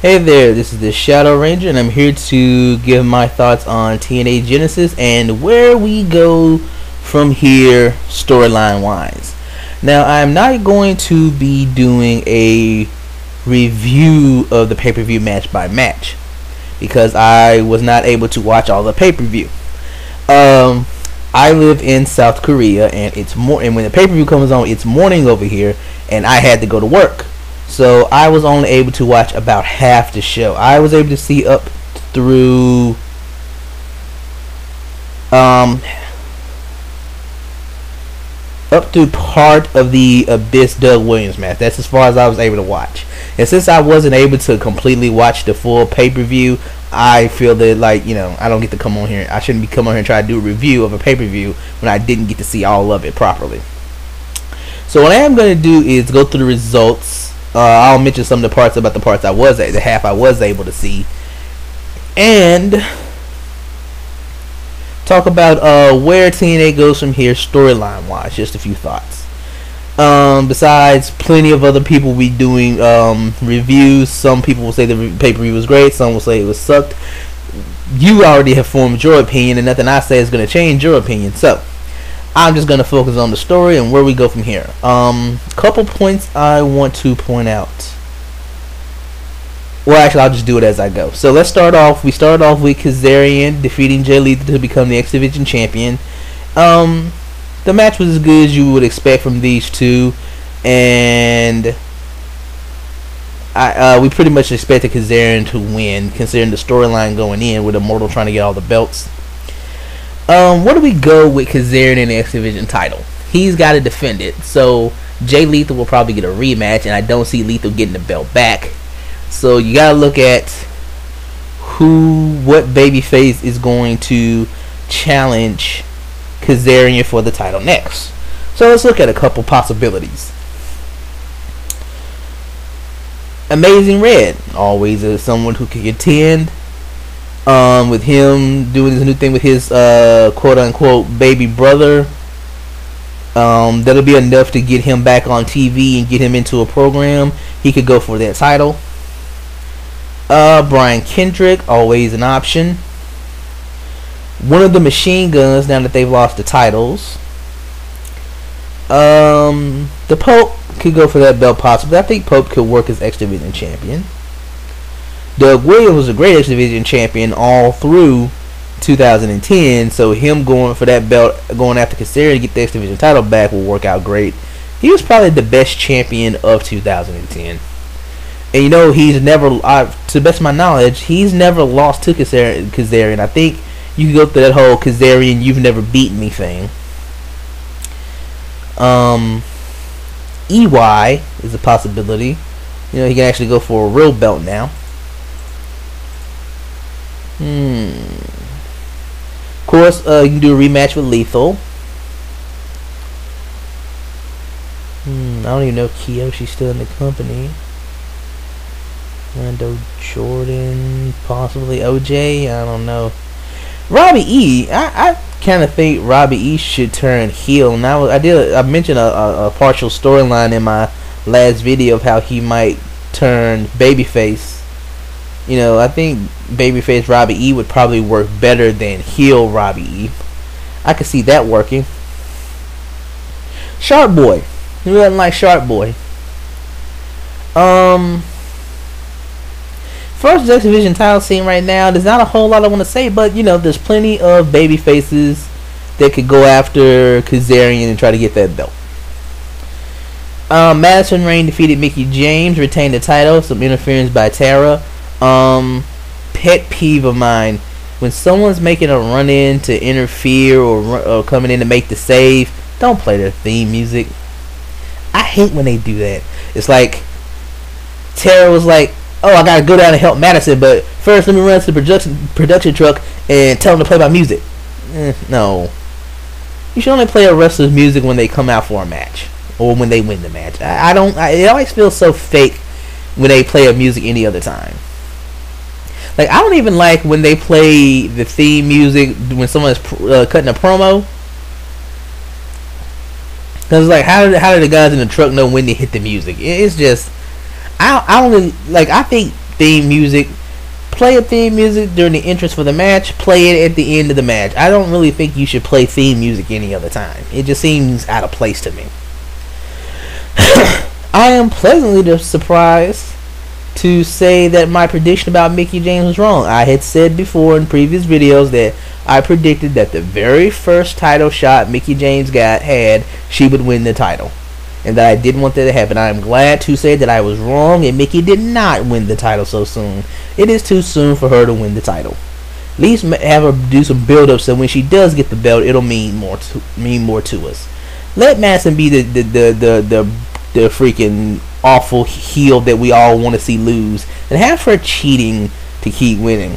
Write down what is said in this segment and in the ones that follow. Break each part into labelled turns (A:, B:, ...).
A: Hey there, this is the Shadow Ranger, and I'm here to give my thoughts on TNA Genesis and where we go from here storyline wise. Now, I'm not going to be doing a review of the pay-per-view match by match because I was not able to watch all the pay-per-view. I live in South Korea, and when the pay-per-view comes on, it's morning over here, and I had to go to work. So I was only able to watch about half the show. I was able to see up through part of the Abyss Doug Williams match. That's as far as I was able to watch. And since I wasn't able to completely watch the full pay-per-view, I feel that, like, I don't get to come on here. I shouldn't be coming on here and try to do a review of a pay-per-view when I didn't get to see all of it properly. So what I am going to do is go through the results. I'll mention some of the parts about the half I was able to see, and talk about where TNA goes from here storyline wise. Just a few thoughts. Besides, plenty of other people will be doing reviews. Some people will say the pay-per-view was great. Some will say it was sucked. You already have formed your opinion, and nothing I say is going to change your opinion. So I'm just going to focus on the story and where we go from here. Couple points I want to point out. Well, actually, I'll just do it as I go. So let's start off. We started off with Kazarian defeating Jay Lethal to become the X Division champion. The match was as good as you would expect from these two, and we pretty much expected Kazarian to win, considering the storyline going in with Immortal trying to get all the belts. Where do we go with Kazarian in the X Division title? He's got to defend it, so Jay Lethal will probably get a rematch, and I don't see Lethal getting the belt back. So you gotta look at what babyface is going to challenge Kazarian for the title next. So let's look at a couple possibilities. Amazing Red, always someone who can contend. With him doing this new thing with his quote-unquote baby brother, that'll be enough to get him back on TV and get him into a program. He could go for that title. Brian Kendrick, always an option. One of the Machine Guns, now that they've lost the titles. The Pope could go for that belt possibly. I think Pope could work as X Division champion. Doug Williams was a great X Division champion all through 2010, so him going for that belt, going after Kazarian to get the X Division title back, will work out great. He was probably the best champion of 2010. And he's never, to the best of my knowledge, he's never lost to Kazarian. I think you can go through that whole Kazarian "you've never beaten me" thing. EY is a possibility. He can actually go for a real belt now. Of course, you can do a rematch with Lethal. I don't even know if Kiyoshi's still in the company. Lando Jordan, possibly OJ. I don't know. Robbie E. I kind of think Robbie E. should turn heel. Now I mentioned a partial storyline in my last video of how he might turn babyface. I think babyface Robbie E would probably work better than heel Robbie E. I could see that working. Sharp Boy. Who doesn't like Sharp Boy? First X Division title scene right now, there's not a whole lot I want to say, but there's plenty of baby faces that could go after Kazarian and try to get that belt. Madison Rayne defeated Mickie James, retained the title. Some interference by Tara. Pet peeve of mine: when someone's making a run in to interfere or coming in to make the save, don't play their theme music. I hate when they do that. It's like Tara was like, "Oh, I gotta go down and help Madison, but first let me run to the production truck and tell them to play my music." No, you should only play a wrestler's music when they come out for a match or when they win the match. It always feels so fake when they play a music any other time. Like, I don't even like when they play the theme music when someone's cutting a promo. Cause like, how did the guys in the truck know when to hit the music? It's just, I think theme music. Play a theme music during the entrance for the match. Play it at the end of the match. I don't really think you should play theme music any other time. It just seems out of place to me. I am pleasantly surprised to say that my prediction about Mickie James was wrong. I had said before in previous videos that I predicted that the very first title shot Mickie James had, she would win the title. And that I didn't want that to happen. I am glad to say that I was wrong and Mickie did not win the title so soon. It is too soon for her to win the title. At least have her do some build-up so when she does get the belt, it'll mean more to us. Let Madison be the freaking awful heel that we all want to see lose, and have her cheating to keep winning.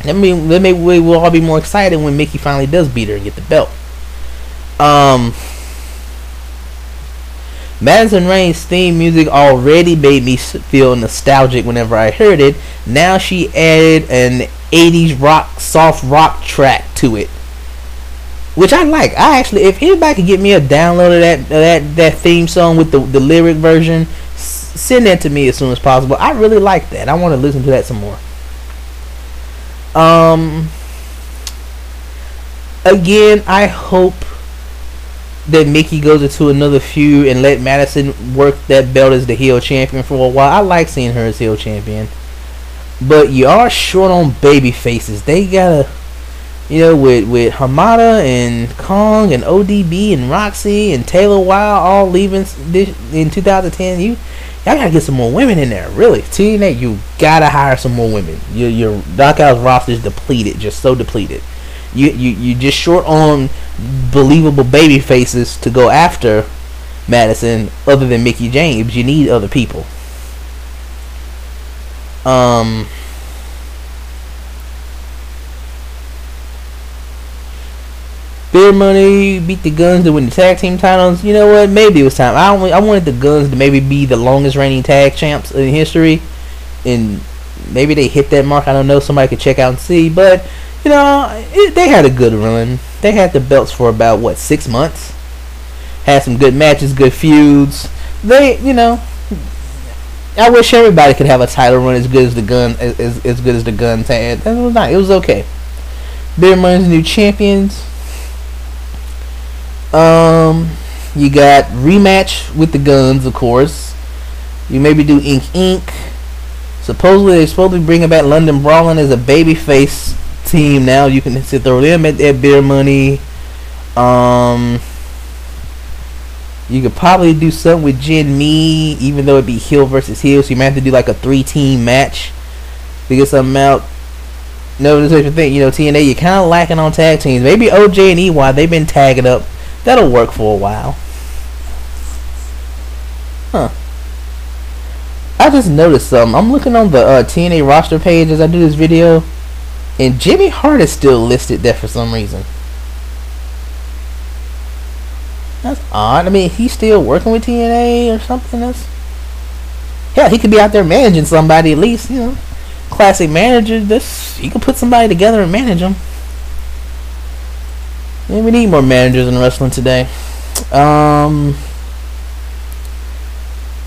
A: We'll all be more excited when Mickie finally does beat her and get the belt. Madison Rayne's theme music already made me feel nostalgic whenever I heard it. Now she added an 80s soft rock track to it, which I like. I actually, if anybody could get me a download of that theme song with the lyric version, send that to me as soon as possible. I really like that. I want to listen to that some more. Again, I hope that Mickie goes into another feud and let Madison work that belt as the heel champion for a while. I like seeing her as heel champion, but you are short on baby faces. They gotta, with Hamada and Kong and ODB and Roxy and Taylor Wilde all leaving in 2010, y'all gotta get some more women in there. Really, TNA, you gotta hire some more women. Your Knockout's roster is depleted, just so depleted. You just short on believable baby faces to go after Madison other than Mickie James. You need other people. Beer Money beat the Guns to win the tag team titles. You know what? Maybe it was time. I wanted the Guns to maybe be the longest reigning tag champs in history, and maybe they hit that mark. I don't know. Somebody could check out and see, but they had a good run. They had the belts for about 6 months. Had some good matches, good feuds. I wish everybody could have a title run as good as the Guns had. It was not. It was okay. Beer Money's new champions. You got rematch with the Guns, of course. You maybe do Inc. Supposedly they're supposed to be bringing back London Brawling as a babyface team now. You can throw them at Beer Money. You could probably do something with Jin Me, even though it'd be heel versus heel, so you might have to do like a 3-team match to get something out. No, this is what you think. TNA, you're kind of lacking on tag teams. Maybe OJ and EY, they've been tagging up. That'll work for a while. I just noticed something. I'm looking on the TNA roster page as I do this video, and Jimmy Hart is still listed there for some reason. That's odd. I mean, he's still working with TNA or something. Hell, he could be out there managing somebody at least. Classic manager. He could put somebody together and manage them. Yeah, we need more managers in wrestling today.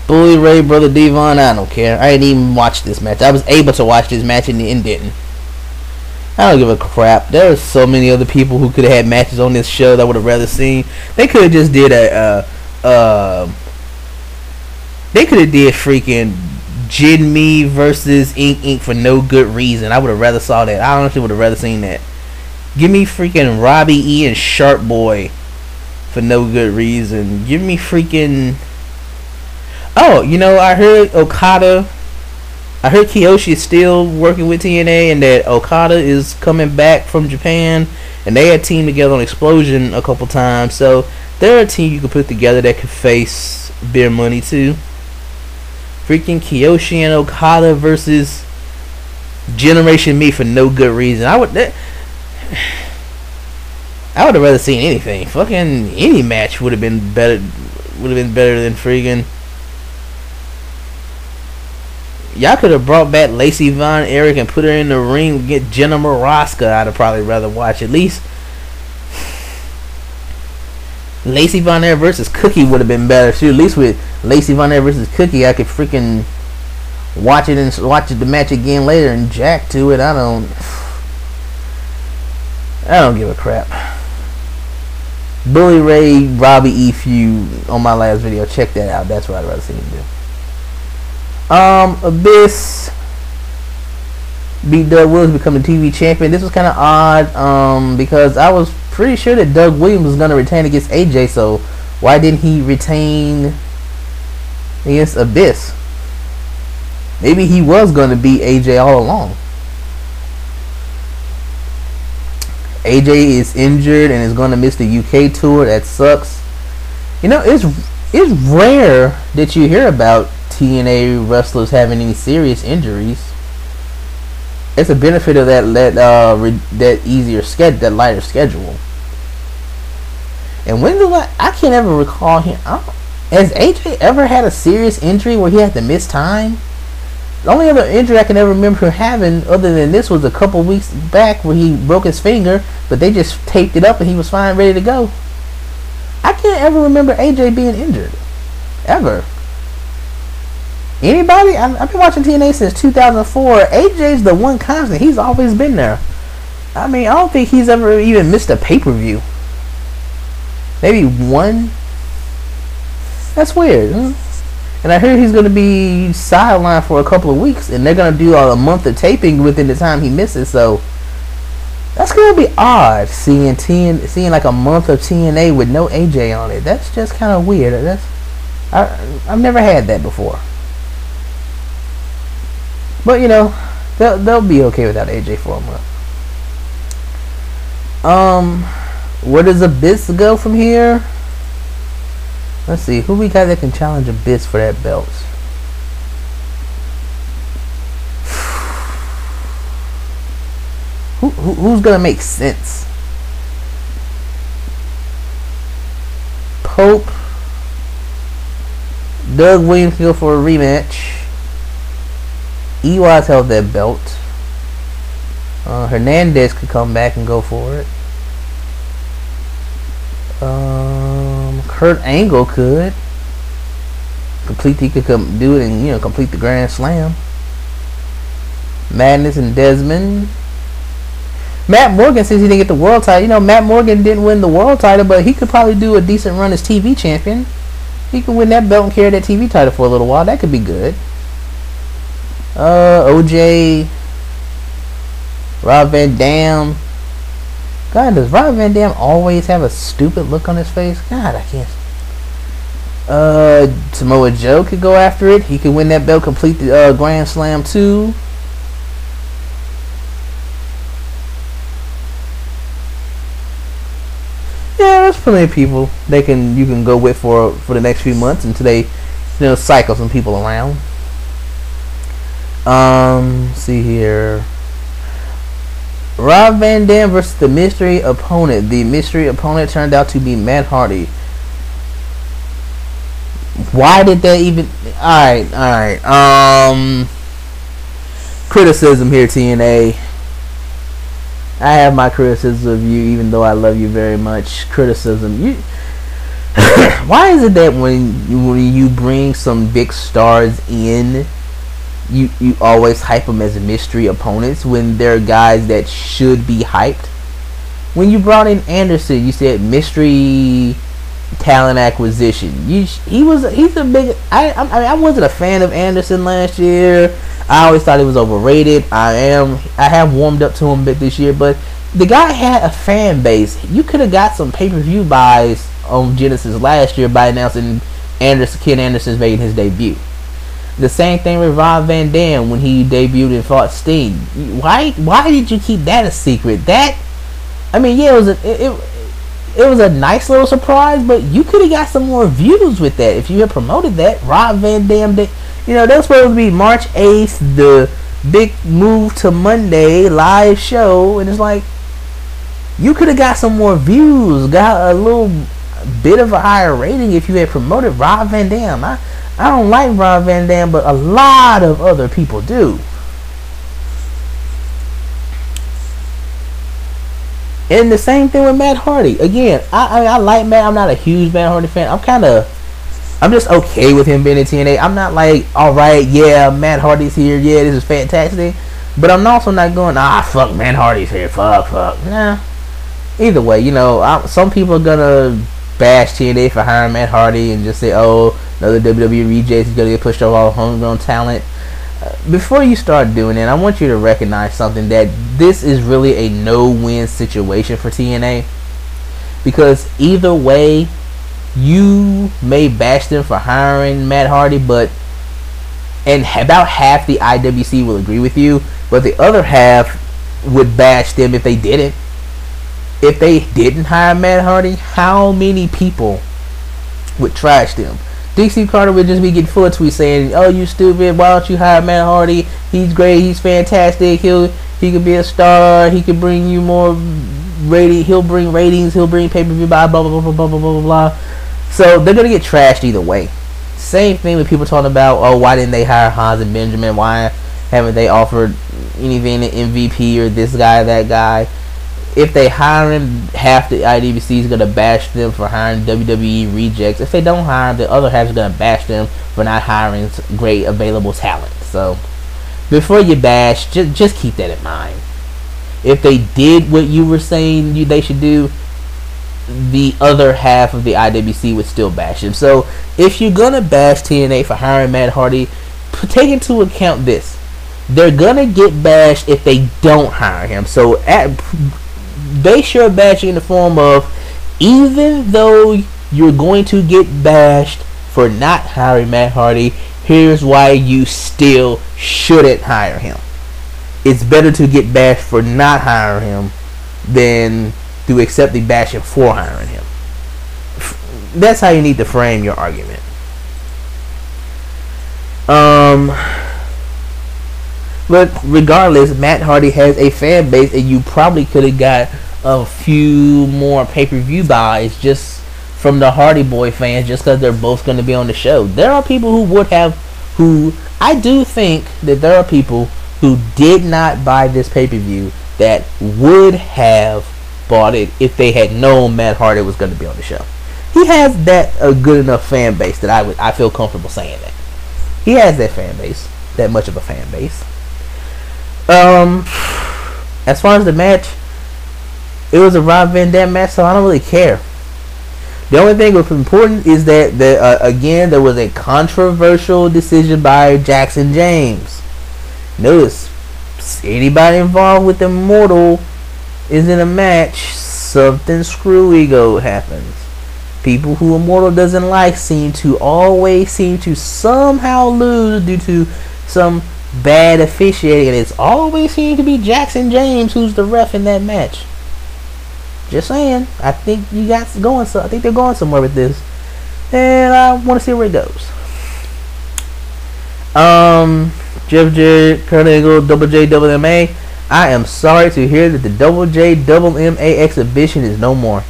A: Bully Ray, Brother Devon, I don't care. I didn't even watch this match. I was able to watch this match and didn't. I don't give a crap. There are so many other people who could have had matches on this show that I would have rather seen. They could have just did they could have did freaking Jin Me versus Inc. for no good reason. I would have rather saw that. I honestly would have rather seen that. Give me freaking Robbie E and Sharp Boy for no good reason. Give me freaking... Oh, I heard Okada... I heard Kiyoshi is still working with TNA and that Okada is coming back from Japan. And they had teamed together on Explosion a couple times. So, they're a team you could put together that could face Beer Money too. Freaking Kiyoshi and Okada versus Generation Me for no good reason. I would have rather seen anything. Fucking any match would have been better. Would have been better than freaking. Y'all could have brought back Lacey Von Erich and put her in the ring and get Jenna Maraska. I'd have probably rather watch. At least Lacey Von Erich versus Cookie would have been better too. At least with Lacey Von Erich versus Cookie, I could freaking watch it and watch the match again later and jack to it. I don't give a crap. Bully Ray Robbie E feud on my last video. Check that out. That's what I'd rather see him do. Abyss beat Doug Williams, become the TV champion. This was kind of odd because I was pretty sure that Doug Williams was going to retain against AJ. So why didn't he retain against Abyss? Maybe he was going to beat AJ all along. AJ is injured and is going to miss the UK tour. That sucks. You know, it's rare that you hear about TNA wrestlers having any serious injuries. It's a benefit of that easier schedule, that lighter schedule. And when I can't ever recall him. Has AJ ever had a serious injury where he had to miss time? The only other injury I can ever remember him having, other than this, was a couple weeks back where he broke his finger, but they just taped it up and he was fine, ready to go. I can't ever remember AJ being injured, ever. Anybody? I've been watching TNA since 2004. AJ's the one constant. He's always been there. I mean, I don't think he's ever even missed a pay-per-view. Maybe one. That's weird. Huh? And I heard he's going to be sidelined for a couple of weeks, and they're going to do a month of taping within the time he misses. So that's going to be odd, seeing like a month of TNA with no AJ on it. That's just kind of weird. I've never had that before. But you know, they'll be okay without AJ for a month. Where does Abyss go from here? Let's see, who we got that can challenge Abyss for that belt? Who's gonna make sense? Pope. Doug Williams can go for a rematch. EY's held that belt. Hernandez could come back and go for it. Kurt Angle could do it and complete the Grand Slam. Madness and Desmond. Matt Morgan, since he didn't get the world title, Matt Morgan didn't win the world title, but he could probably do a decent run as TV champion. He could win that belt and carry that TV title for a little while. That could be good. OJ, Rob Van Dam. God, does Rob Van Dam always have a stupid look on his face? God, I can't. Samoa Joe could go after it. He could win that belt, complete the Grand Slam too. Yeah, there's plenty of people you can go with for the next few months until they cycle some people around. See here. Rob Van Dam versus the mystery opponent. The mystery opponent turned out to be Matt Hardy. Why did that even... Alright. Criticism here, TNA. I have my criticism of you, even though I love you very much. Criticism. Why is it that when you bring some big stars in, you always hype them as mystery opponents when they're guys that should be hyped? When you brought in Anderson, you said mystery talent acquisition. He's a big... I wasn't a fan of Anderson last year. I always thought he was overrated. I have warmed up to him a bit this year, but the guy had a fan base. You could have got some pay-per-view buys on Genesis last year by announcing Ken Anderson's making his debut. The same thing with Rob Van Dam when he debuted and fought Sting. Why did you keep that a secret? It was a nice little surprise, but you could have got some more views with that if you had promoted that. Rob Van Dam, that was supposed to be March 8th, the big move to Monday live show, and it's like you could have got some more views, got a little bit of a higher rating if you had promoted Rob Van Dam. I don't like Rob Van Dam, but a lot of other people do. And the same thing with Matt Hardy. Again, I like Matt. I'm not a huge Matt Hardy fan. I'm kind of I'm just okay with him being in TNA. I'm not like, all right, yeah, Matt Hardy's here, yeah, this is fantastic. But I'm also not going, fuck, Matt Hardy's here, fuck. Nah. Either way, you know, some people are gonna bash TNA for hiring Matt Hardy and just say, oh, another WWE reject is gonna get pushed off all homegrown talent. Before you start doing it, I want you to recognize something, that this is really a no-win situation for TNA. Because either way, you may bash them for hiring Matt Hardy, and about half the IWC will agree with you, but the other half would bash them if they didn't. If they didn't hire Matt Hardy, how many people would trash them? DC Carter would just be getting full of tweets saying, oh, you stupid, why don't you hire Matt Hardy? He's great, he's fantastic, he could be a star, he could bring you more rating, he'll bring ratings, he'll bring pay-per-view, blah, blah, blah, blah, blah, blah, blah, blah. So they're going to get trashed either way. Same thing with people talking about, oh, why didn't they hire Hans and Benjamin? Why haven't they offered anything to MVP or this guy, that guy? If they hire him, half the IWC is going to bash them for hiring WWE rejects. If they don't hire him, the other half is going to bash them for not hiring great available talent. So before you bash, just keep that in mind. If they did what you were saying they should do, the other half of the IWC would still bash him. So if you're going to bash TNA for hiring Matt Hardy, take into account this. They're going to get bashed if they don't hire him. So base your bashing in the form of, even though you're going to get bashed for not hiring Matt Hardy, here's why you still shouldn't hire him. It's better to get bashed for not hiring him than to accept the bashing for hiring him. That's how you need to frame your argument. But regardless, Matt Hardy has a fan base, and you probably could have got a few more pay-per-view buys just from the Hardy Boy fans, just because they're both going to be on the show. There are people I do think that there are people who did not buy this pay-per-view that would have bought it if they had known Matt Hardy was going to be on the show. He has a good enough fan base that I feel comfortable saying that. He has that fan base, that much of a fan base. As far as the match, it was a Rob Van Dam match, so I don't really care. The only thing that was important is that again, there was a controversial decision by Jackson James. Notice, anybody involved with Immortal is in a match, something screwy happens. People who Immortal doesn't like always seem to somehow lose due to some bad officiating, and it's always seems to be Jackson James who's the ref in that match. Just saying, I think I think they're going somewhere with this, and I want to see where it goes. Jeff Jarrett, Kurt Angle, Double J, Double MA. I am sorry to hear that the Double J, Double MA exhibition is no more.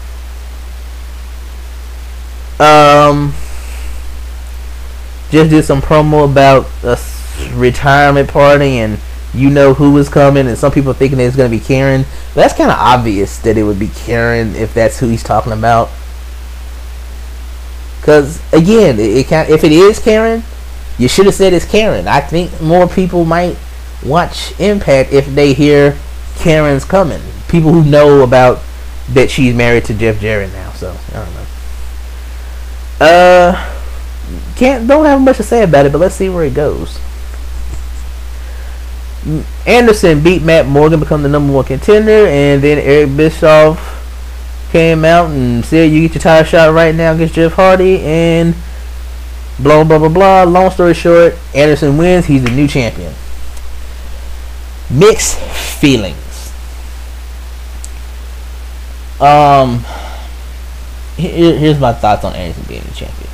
A: Just did some promo about a retirement party, and you know who was coming, and some people thinking it's going to be Karen. But that's kind of obvious that it would be Karen if that's who he's talking about. Because again, if it is Karen, you should have said it's Karen. I think more people might watch Impact if they hear Karen's coming. People who know about that she's married to Jeff Jarrett now. So I don't know. Don't have much to say about it, but let's see where it goes. Anderson beat Matt Morgan, become the #1 contender, and then Eric Bischoff came out and said, "You get your title shot right now against Jeff Hardy," and blah blah blah blah. Long story short, Anderson wins. He's the new champion. Mixed feelings. Here's my thoughts on Anderson being the champion.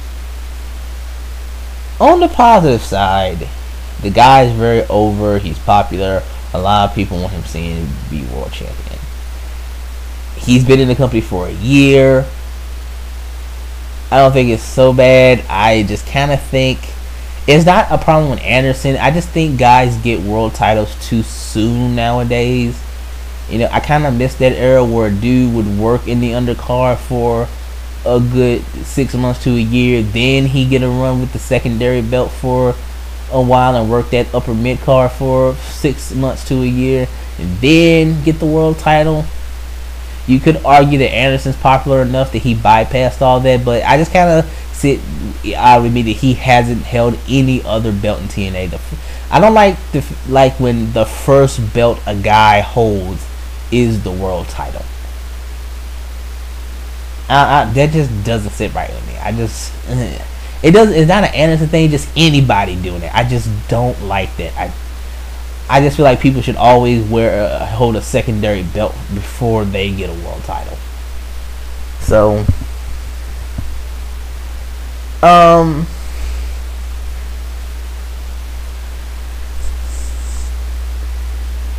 A: On the positive side, the guy's very over. He's popular. A lot of people want him to be world champion. He's been in the company for a year. I don't think it's so bad. I just kind of think it's not a problem with Anderson. I just think guys get world titles too soon nowadays. You know, I kind of miss that era where a dude would work in the undercard for a good 6 months to a year. Then he get a run with the secondary belt for a while and work that upper mid card for 6 months to a year, and then get the world title. You could argue that Anderson's popular enough that he bypassed all that, but I just kind of sit out with me that he hasn't held any other belt in TNA. I don't like when the first belt a guy holds is the world title. That just doesn't sit right with me. It doesn't. It's not an Anderson thing. Just anybody doing it. I just don't like that. I just feel like people should always hold a secondary belt before they get a world title. So,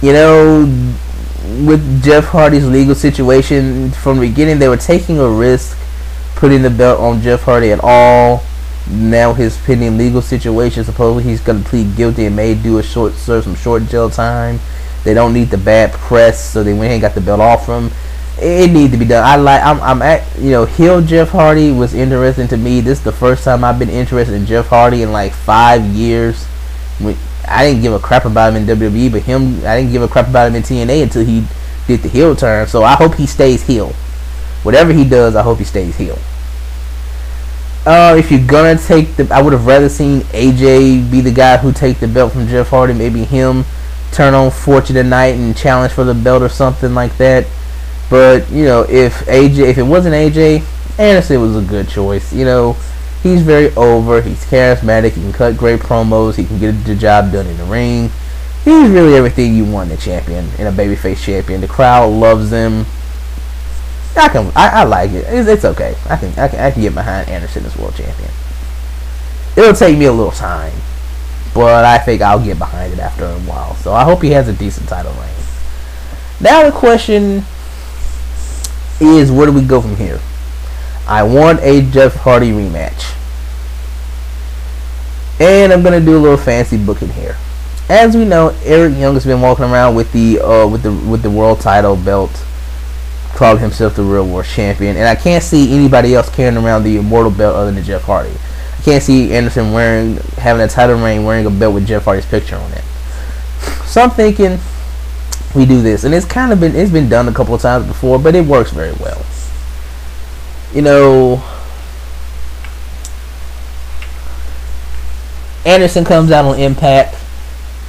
A: you know, with Jeff Hardy's legal situation from the beginning, they were taking a risk putting the belt on Jeff Hardy at all. Now his pending legal situation, supposedly he's going to plead guilty and may serve some short jail time. They don't need the bad press, so they went ahead and got the belt off from him. It needs to be done. Heel Jeff Hardy was interesting to me. This is the first time I've been interested in Jeff Hardy in like 5 years. I didn't give a crap about him in WWE, but I didn't give a crap about him in TNA until he did the heel turn. So I hope he stays heel. Whatever he does, I hope he stays heel. If you're gonna I would have rather seen AJ be the guy who take the belt from Jeff Hardy. Maybe him turn on Fortune tonight and challenge for the belt or something like that. But if it wasn't AJ, Anderson was a good choice. He's very over. He's charismatic. He can cut great promos. He can get the job done in the ring. He's really everything you want in a champion, in a babyface champion. The crowd loves him. I like it. It's okay. I can get behind Anderson as world champion. It'll take me a little time, but I think I'll get behind it after a while. So I hope he has a decent title reign. Now the question is, where do we go from here? I want a Jeff Hardy rematch, and I'm gonna do a little fancy booking here. As we know, Eric Young has been walking around with the world title belt, calling himself the real world champion, and I can't see anybody else carrying around the immortal belt other than Jeff Hardy. I can't see Anderson having a title reign wearing a belt with Jeff Hardy's picture on it. So I'm thinking we do this, and it's been done a couple of times before, but it works very well. Anderson comes out on Impact,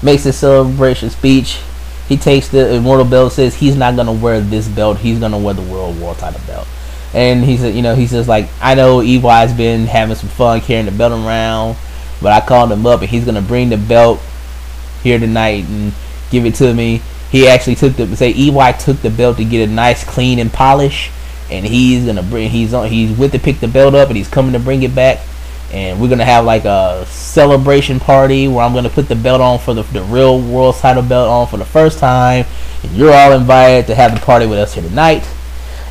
A: makes a celebration speech. He takes the immortal belt, says he's not gonna wear this belt. He's gonna wear the world title belt. And he said, he says, like, I know EY's been having some fun carrying the belt around, but I called him up and he's gonna bring the belt here tonight and give it to me. He actually EY took the belt to get a nice clean and polish, and he's with to pick the belt up, and he's coming to bring it back. And we're going to have like a celebration party where I'm going to put the belt on for the real world title belt on for the first time. And you're all invited to have the party with us here tonight.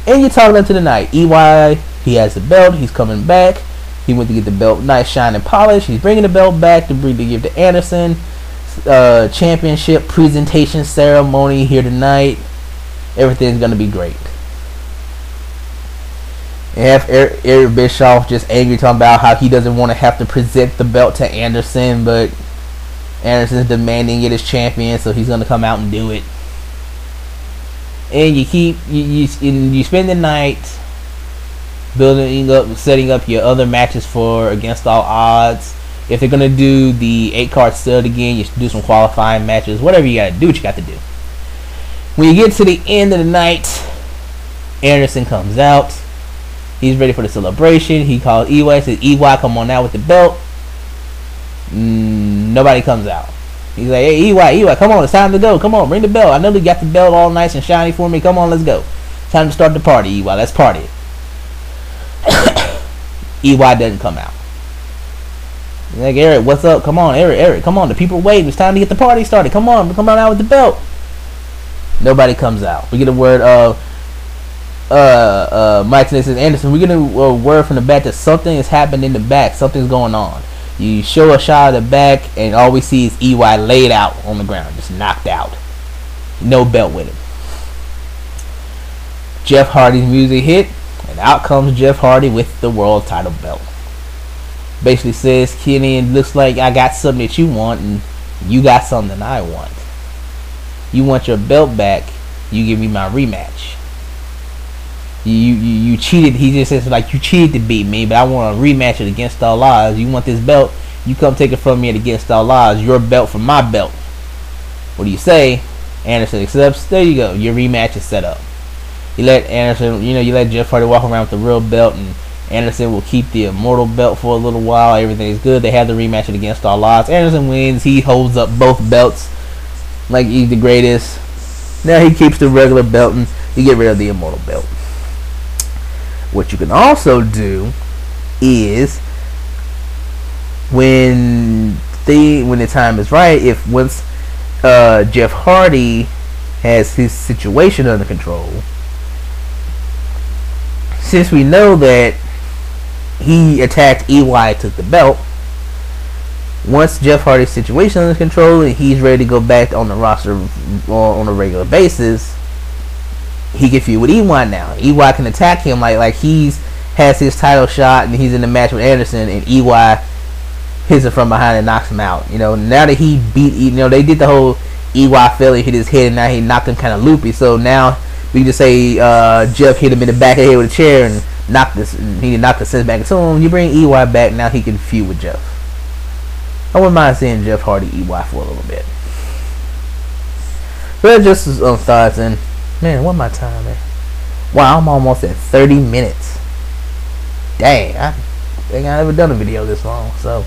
A: And you're talking to tonight. EY, he has the belt. He's coming back. He went to get the belt nice, shine, and polish. He's bringing the belt back to give to Anderson. Championship presentation ceremony here tonight. Everything's going to be great. And have Eric Bischoff just angry talking about how he doesn't want to have to present the belt to Anderson, but Anderson's demanding it as champion, so he's going to come out and do it. And you spend the night setting up your other matches for Against All Odds. If they're going to do the 8-card stud again, you should do some qualifying matches. Whatever you got to do, what you got to do. When you get to the end of the night, Anderson comes out. He's ready for the celebration. He calls EY, says, EY, come on out with the belt. Nobody comes out. He's like, hey, EY, come on, it's time to go. Come on, bring the belt. I know you got the belt all nice and shiny for me. Come on, let's go. Time to start the party, EY. Let's party. EY doesn't come out. He's like, Eric, what's up? Come on, Eric, come on. The people are waiting. It's time to get the party started. Come on out with the belt. Nobody comes out. We get a word of Mike says, Anderson, we're getting a word from the back that something has happened in the back. Something's going on. You show a shot of the back, and all we see is EY laid out on the ground, just knocked out. No belt with him. Jeff Hardy's music hit, and And out comes Jeff Hardy with the world title belt. Basically says, Kenny, it looks like I got something that you want, and you got something that I want. You want your belt back, you give me my rematch. You cheated. He just says, like, you cheated to beat me, but I want to rematch it against all odds. You want this belt, you come take it from me at against all odds. Your belt for my belt. What do you say? Anderson accepts. There you go. Your rematch is set up. You let Anderson, you let Jeff Hardy walk around with the real belt, and Anderson will keep the Immortal belt for a little while. Everything is good. They have the rematch against all odds. Anderson wins. He holds up both belts like he's the greatest. Now he keeps the regular belt, and you get rid of the Immortal belt. What you can also do is, when the time is right, if once Jeff Hardy has his situation under control, since we know that he attacked EY, took the belt, once Jeff Hardy's situation under control and he's ready to go back on the roster on a regular basis, he can feud with EY now. EY can attack him like he's has his title shot and he's in the match with Anderson, and EY hits him from behind and knocks him out. Now that he beat, they did the whole EY failure, hit his head, and now he knocked him kind of loopy. So now we just say Jeff hit him in the back of the head with a chair and he knocked the sense back into him. You bring EY back, now he can feud with Jeff. I wouldn't mind seeing Jeff Hardy EY for a little bit. But just some thoughts, and man, what my time, man? Wow, I'm almost at 30 minutes. Dang, I think I never done a video this long. So,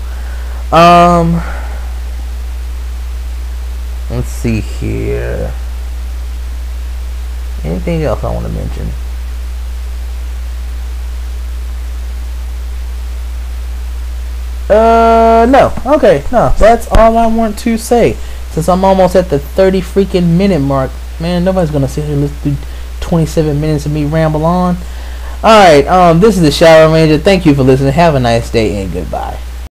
A: let's see here. Anything else I want to mention? No. Okay, no. That's all I want to say. Since I'm almost at the 30 freaking minute mark, man, nobody's gonna sit here and listen to 27 minutes of me ramble on. Alright, this is the Shower Ranger. Thank you for listening. Have a nice day and goodbye.